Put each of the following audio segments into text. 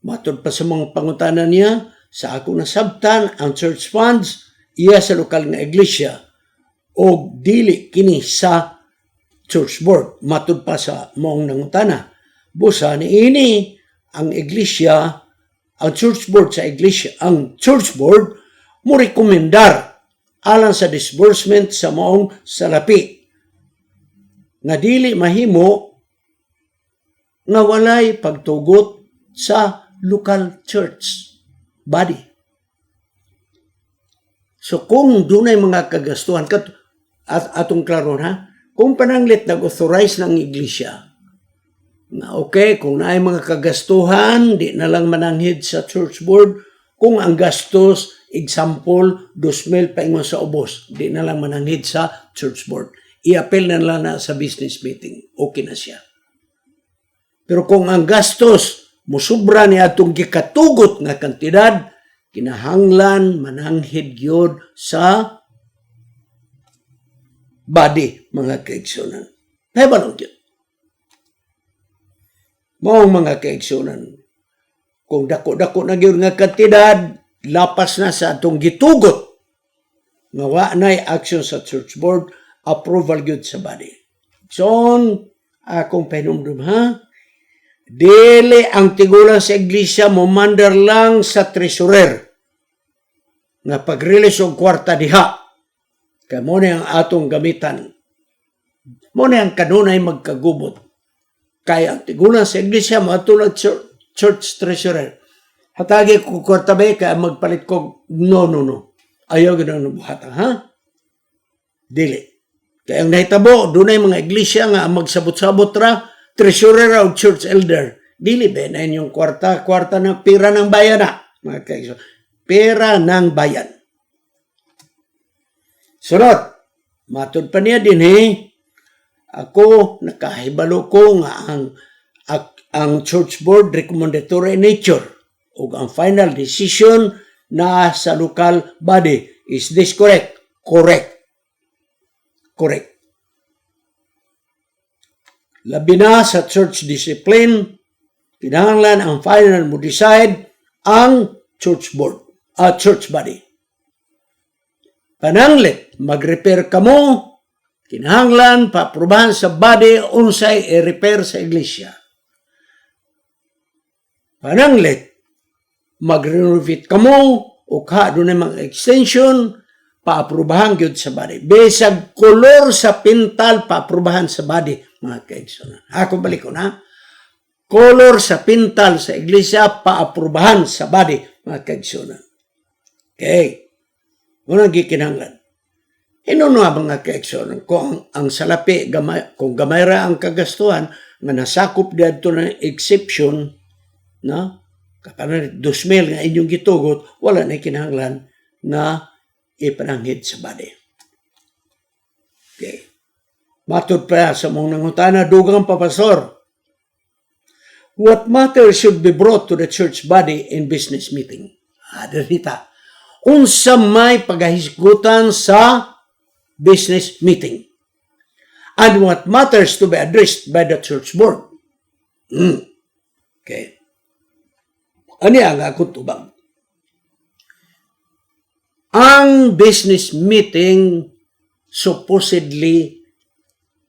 Matod pa sa mga pangutana niya, sa akong nasabtan ang church funds iya sa lokal nga iglesia o dili kini sa church board. Matod pa sa mong nangutana, busa ni ini ang iglesia, ang church board sa iglesia, ang church board mo rekomendar alang sa disbursement sa maong salapi nga dili mahimo nga walay pagtugot sa local church body. So kung dunay mga kagastuhan at atong klaron ha, kung pananglit nag-authorize ng iglesia na okay, kung naay mga kagastuhan, di na lang mananghid sa church board. Kung ang gastos, example, 2,000 paingon sa ubos, di na lang mananghid sa church board. I-appeal na lang na sa business meeting. Okay na siya. Pero kung ang gastos, musubra ni atong gikatugot nga kantidad, kinahanglan mananghid yun sa body, mga kaigsunan. May balong yun. Maong mga kaigsunan, kung dako-dako na yun nga kantidad, lapas na sa atong gitugot, nga wa na'y action sa church board, approval yun sa body. So, akong pinumdum ha, dili ang tigulang sa iglesia mo mandar lang sa treasurer nga pag-release og kwarta diha. Kaya mo na ang atong gamitan. Mo na ang kanunay magkagubot. Kaya ang tigulang sa iglesia mo atong church treasurer. Hatagi ko kwarta ba kaya magpalit ko no. Ayaw ganun buhata ha? Dili. Kaya ang nahitabo, dunay mga iglesia nga magsabot-sabot ra treasurer o church elder, dili ba na inyong kwarta ng pera ng bayan na. Mga kaiso, pera ng bayan. Sunod, matod pa niya din ako nakahibalo ko nga ang church board recommendatory nature o ang final decision na sa local body. Is this correct? Correct. Labi na sa church discipline, kinahanglan ang final mo decide ang church board, church body. Pananglit, mag-repair ka mo, kinahanglan paaprubahan sa body unsay i-repair sa iglesia. Pananglit, mag-renovate ka mo, o doon na mga extension, paaprubahan gyud sa body. Besag kolor sa pintal, paaprubahan sa body. Mga kaigsunan. Ako balik ko na. Color sa pintal sa iglesia, paaprubahan sa body. Mga kaigsunan. Okay. Unang gikinanglan. Inuno nga mga kaigsunan. Kung ang salapi, kung gamay ra ang kagastuhan, nga nasakop dito ng exception, na, kapanan 2,000 nga inyong gitugot, wala na kinahanglan na ipananghid sa body. Okay. Matod pa sa mong nangutana, dugang pa, Pastor. What matter should be brought to the church body in business meeting? Darita. Unsa may pagahisgutan sa business meeting? And what matters to be addressed by the church board? Okay. Ano ang akong tubang? Ang business meeting supposedly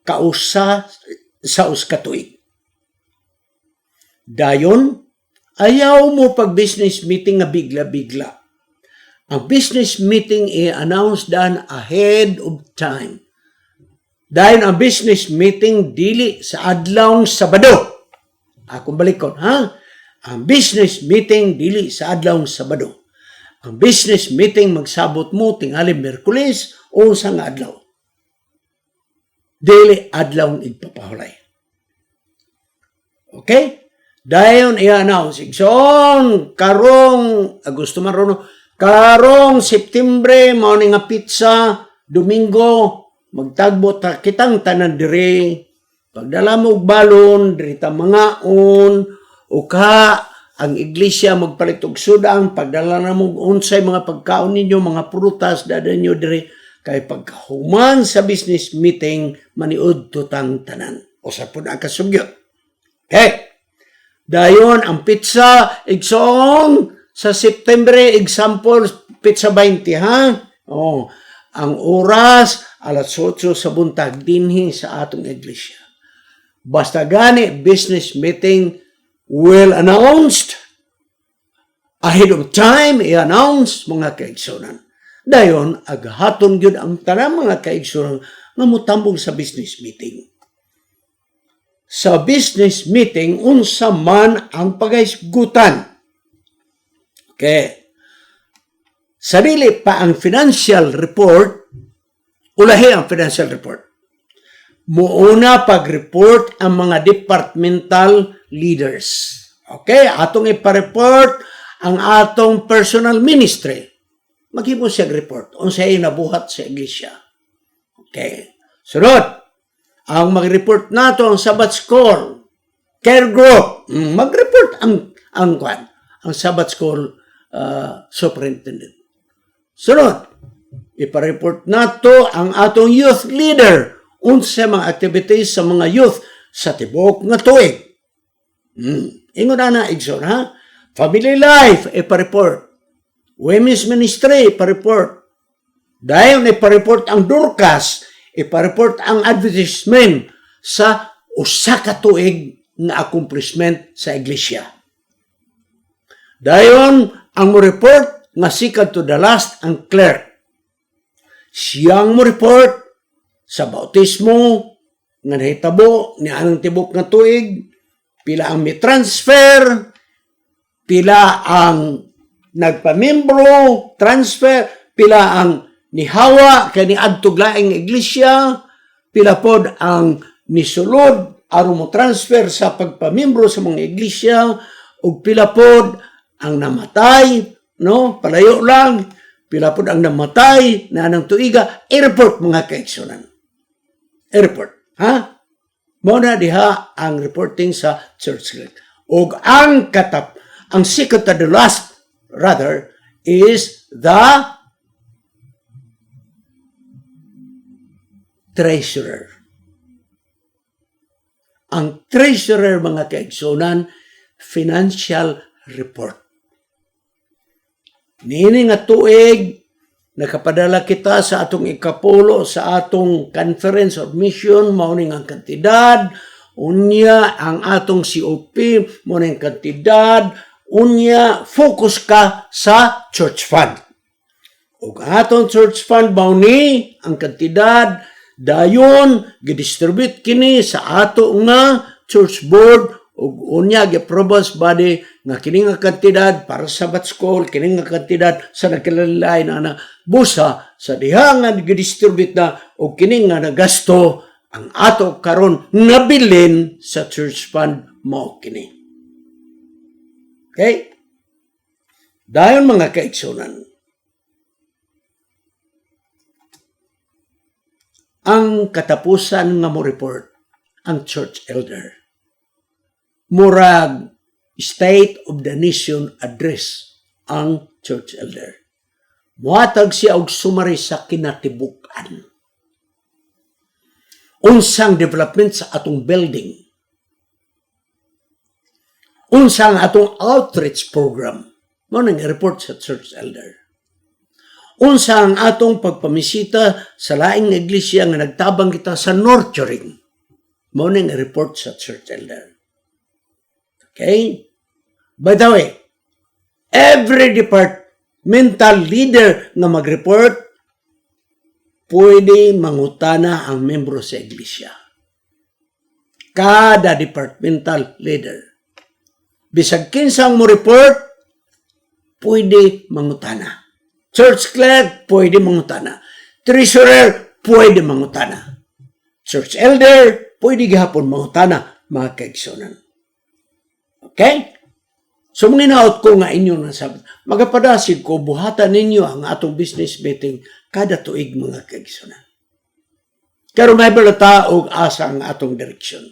kausa sa uskatuig. Dayon, ayaw mo pag business meeting nga bigla-bigla. Ang business meeting i-announce dan ahead of time. Dahil ang business meeting dili sa adlawng Sabado. Akong balikon, ha? Ang business meeting dili sa adlawng Sabado. Ang business meeting magsabot mo tingali Miyerkules o sa nga adlaw. Dili adlaw igpapahulay. Okay? Dayon i-announce. So, karong Agosto marono, karong Septembre, mao ni nga pizza, Domingo, magtagbo ta kitang tanan dire. Pagdala mo og balon, diri ta mangaon, o ang iglesia magpalit og sudang, pagdala na mo unsay mga pagkaon ninyo, mga prutas, dadan nyo dire. Kay pagkahuman sa business meeting, maniud tutang tanan. O sa po na kasugyot. Okay. Dayon ang pizza igsoon sa September, example pizza 20 ha. Oh, ang oras alas 8 sa buntag dinhi sa atong iglesia. Basta gani business meeting well announced ahead of time i-announce mga kaigsunan. Dayon aghaton gyud ang tanang mga kaigsunan nga motambong sa business meeting. Sa business meeting, unsa man ang pagaisgutan. Okay. Sa dili pa ang financial report, ulahi ang financial report. Muuna pag-report ang mga departmental leaders. Okay, atong ipa-report ang atong personal ministry. Maghimo siya report unsay nabuhat sa iglesia. Okay. Sunod. Ang mag-report nato ang Sabbath School, care group, mag-report ang Sabbath School superintendent. Sunod, ipa-report nato ang atong youth leader, unsa mga activities sa mga youth sa tibok nga tuig. Ingon na igsoon ha. Family life, ipa-report. Women's ministry, ipa-report. Dayon ipa-report ang Dorcas, ipa-report ang advertisement sa usa ka tuig nga accomplishment sa iglesia. Dayon, ang mo report nga second to the last ang clerk. Siyang mo report sa bautismo nga nahitabo ni anang tibok nga tuig, pila ang may transfer, pila ang nagpamembro, transfer, pila ang nihawa kay ni adtog laing iglesia, pila pod ang nisulod aron mo transfer sa pagpamembro sa mga iglesia, ug pila pod ang namatay, no? Palayo lang, pila pod ang namatay na anang tuiga, i-report mga kaigsunan. I-report, ha? Mao na diha ang reporting sa church gate. Ug ang second to the last rather is the treasurer. Ang treasurer, mga kaigsunan, financial report. Nini nga tuig, nakapadala kita sa atong ikapulo, sa atong conference or mission, mauning ang kantidad, unya ang atong COP, mauning kantidad, unya focus ka sa church fund. Ug atong church fund, mauni ang kantidad, dayon gidistribute kini sa ato nga church board ug unya gi-provost body nga kini nga kantidad para sa Sabbath School, kini nga kantidad sa nagkalain na busa sa diha nga gidistribute na ug kini nga nagasto ang ato karon nabilin sa church fund mao kini. Okay? Dayon mga kaigsunan, ang katapusan nga mo report ang church elder. Murag State of the Nation address ang church elder. Muhatag siya og summary sa kinatibukan. Unsang development sa atong building. Unsang atong outreach program. Mao nang report sa church elder. Unsa ang atong pagpamisita sa laing iglesia nga nagtabang kita sa nurturing. Mao ning report sa church elder. Okay? By the way, every departmental leader nga mag-report, pwede mangutana ang membro sa iglesia. Kada departmental leader. Bisag kinsang mo report, pwede mangutana. Church clerk, pwede mangutana. Treasurer, pwede mangutana. Church elder, pwede gihapon mangutana, mga kaigsunan. Okay? So, manginaot ko nga inyo na sabi, magapadasid ko, buhatan ninyo ang atong business meeting kada tuig, mga kaigsunan. Pero may balata o asa ang atong direksyon.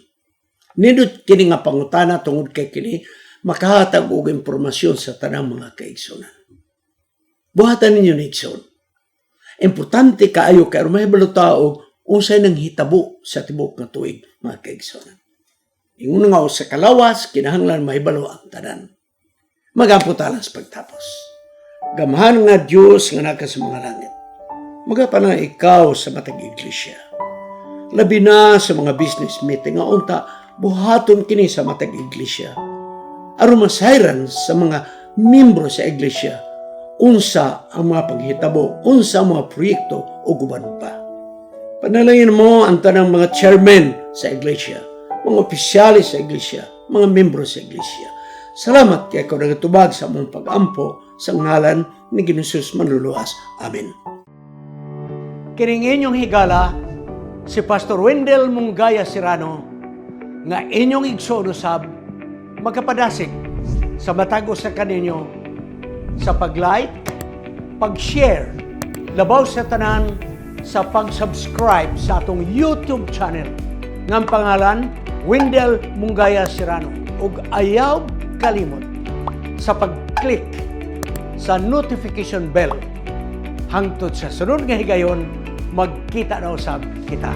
Nindot kini nga pangutana tungod kay kini, makahatag og impormasyon sa tanang mga kaigsunan. Buhatan ninyo ni igsoon. Importante kaayo kay may balota og unsay nang hitabo sa tibok nga tuig, mga kaigsunan. Ingon nga sa kalawas, kinahanglan mahibalo ang tanan. Magampo talas pagtapos. Gamahan nga Diyos nga naka sa mga langit. Magapa na ikaw sa matag iglesia. Labi na sa mga business meeting nga unta, buhaton kini sa matag iglesia. Aron masayran sa mga membro sa iglesia, unsa ang mga paghitabo, unsa ang mga proyekto o guban pa. Panalangin mo ang tanang mga chairman sa iglesia, mga opisyalis sa iglesia, mga membro sa iglesia. Salamat kay ikaw nagatubag sa mong pag-ampo sa ngalan ni Ginoong Manluluwas. Amen. Kining inyong higala, si Pastor Wendell Munggaya Serrano, nga inyong igsoon usab, magkapadasig sa matag sa kaninyo sa pag-like, pag-share, labaw sa tanan, sa pag-subscribe sa atong YouTube channel ng pangalan Wendell Munggaya Serrano, ug ayaw kalimot sa pag-click sa notification bell hangtod sa sunod nga higayon magkita na usab kita.